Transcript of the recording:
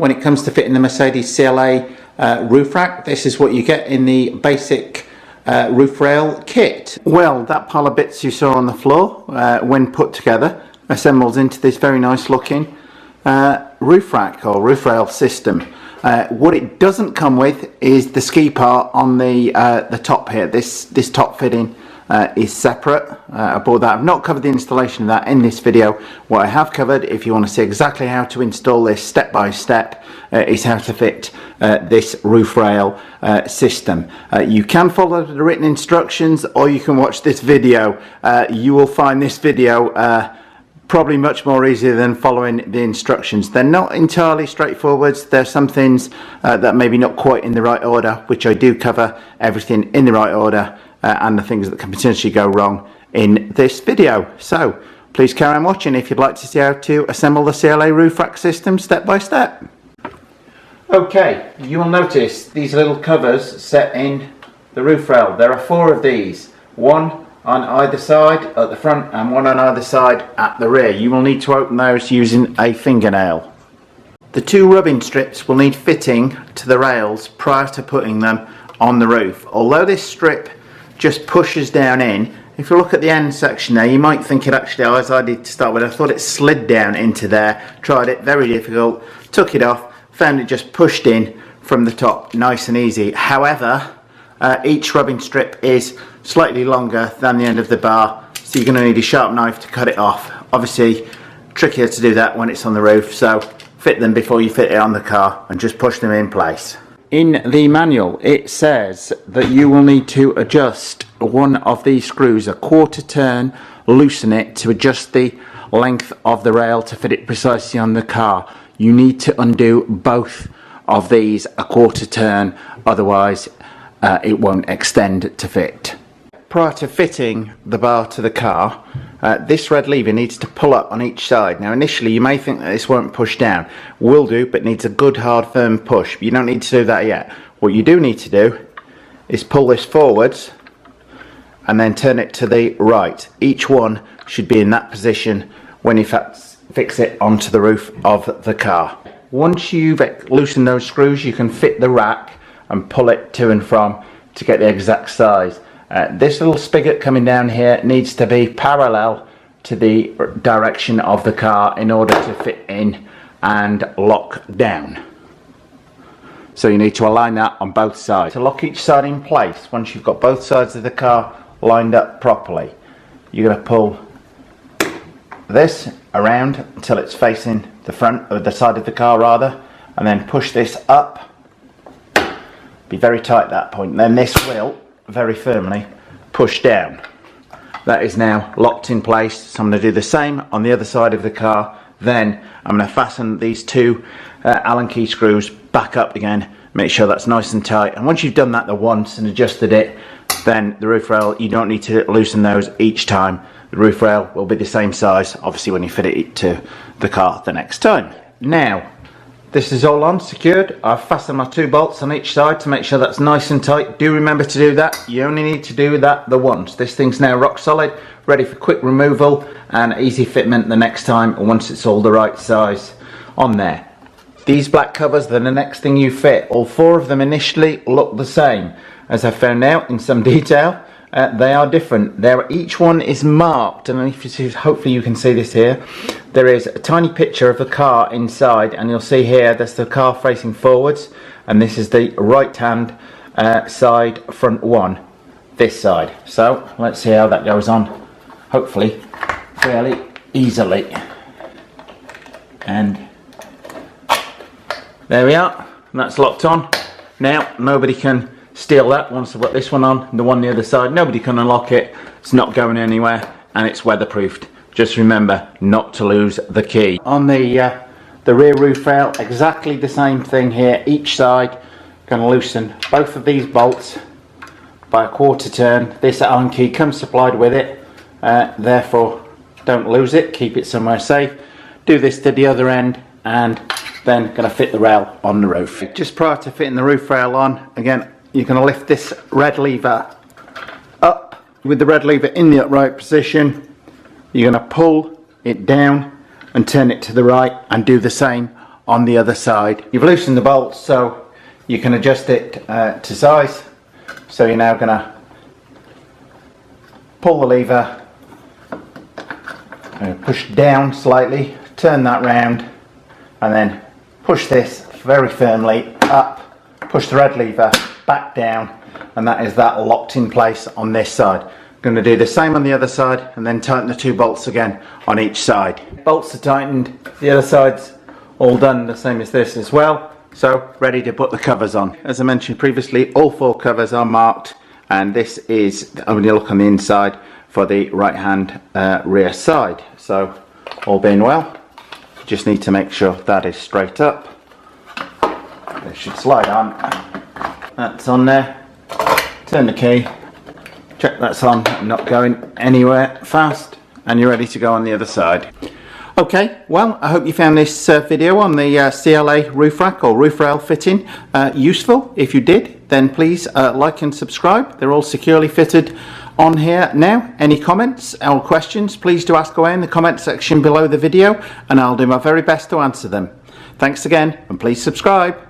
When it comes to fitting the Mercedes CLA roof rack, this is what you get in the basic roof rail kit. Well, that pile of bits you saw on the floor, when put together, assembles into this very nice looking roof rack or roof rail system. What it doesn't come with is the ski part on the top here. This top fitting is separate. But I've not covered the installation of that in this video. What I have covered, if you want to see exactly how to install this step by step, is how to fit this roof rail system. You can follow the written instructions, or you can watch this video. You will find this video probably much more easier than following the instructions. They're not entirely straightforward. There's some things that maybe not quite in the right order, which I do cover everything in the right order, and the things that can potentially go wrong in this video. So please carry on watching if you'd like to see how to assemble the CLA roof rack system step by step. Okay, you will notice these little covers set in the roof rail. There are 4 of these, one on either side at the front and one on either side at the rear. You will need to open those using a fingernail. The 2 rubbing strips will need fitting to the rails prior to putting them on the roof. Although this strip just pushes down in, if you look at the end section there, you might think it actually, as I did to start with, I thought it slid down into there. Tried it, very difficult, took it off, found it just pushed in from the top, nice and easy. However, each rubbing strip is slightly longer than the end of the bar, so you're going to need a sharp knife to cut it off. Obviously trickier to do that when it's on the roof, so fit them before you fit it on the car and just push them in place. In the manual it says that you will need to adjust one of these screws a quarter turn, loosen it to adjust the length of the rail to fit it precisely on the car. You need to undo both of these a quarter turn, otherwise it won't extend to fit. Prior to fitting the bar to the car, this red lever needs to pull up on each side. Now initially you may think that this won't push down. Will do, but needs a good hard firm push. You don't need to do that yet. What you do need to do is pull this forwards and then turn it to the right. Each one should be in that position when you fix it onto the roof of the car. Once you've loosened those screws, you can fit the rack and pull it to and from to get the exact size. This little spigot coming down here needs to be parallel to the direction of the car in order to fit in and lock down. So you need to align that on both sides. To lock each side in place, once you've got both sides of the car lined up properly, you're going to pull this around until it's facing the front, or the side of the car rather, and then push this up. Be very tight at that point. Then this will very firmly push down. That is now locked in place, so I'm going to do the same on the other side of the car. Then I'm going to fasten these 2 Allen key screws back up again, make sure that's nice and tight. And once you've done that the once and adjusted it, then the roof rail, you don't need to loosen those each time. The roof rail will be the same size obviously when you fit it to the car the next time. Now this is all on, secured. I've fastened my 2 bolts on each side to make sure that's nice and tight. Do remember to do that. You only need to do that the once. This thing's now rock solid, ready for quick removal and easy fitment the next time once it's all the right size on there. These black covers, they're the next thing you fit. All 4 of them initially look the same. As I found out in some detail, they are different. Each one is marked, and if you see, hopefully you can see this here. There is a tiny picture of the car inside, and you'll see here that's the car facing forwards, and this is the right hand side front one, this side. So let's see how that goes on, hopefully fairly easily. And there we are, that's locked on. Now nobody can steal that. Once I've got this one on, the one on the other side, nobody can unlock it. It's not going anywhere, and it's weatherproofed. Just remember not to lose the key. On the rear roof rail, exactly the same thing here. Each side, going to loosen both of these bolts by a quarter turn. This Allen key comes supplied with it, therefore don't lose it. Keep it somewhere safe. Do this to the other end, and then going to fit the rail on the roof. Just prior to fitting the roof rail on, again, you're going to lift this red lever up. With the red lever in the upright position, you're going to pull it down and turn it to the right, and do the same on the other side. You've loosened the bolts so you can adjust it to size. So you're now going to pull the lever, push down slightly, turn that round, and then push this very firmly up, push the red lever back down, and that is that locked in place on this side. I'm going to do the same on the other side and then tighten the 2 bolts again on each side. Bolts are tightened, the other side's all done the same as this as well, so ready to put the covers on. As I mentioned previously, all 4 covers are marked, and this is, when you look on the inside, for the right hand rear side. So all being well, you just need to make sure that is straight up. It should slide on. That's on there. Turn the key, check that's on, not going anywhere fast, and you're ready to go on the other side. Okay, well, I hope you found this video on the CLA roof rack or roof rail fitting useful. If you did, then please like and subscribe. They're all securely fitted on here now. Any comments or questions, please do ask away in the comment section below the video, and I'll do my very best to answer them. Thanks again, and please subscribe.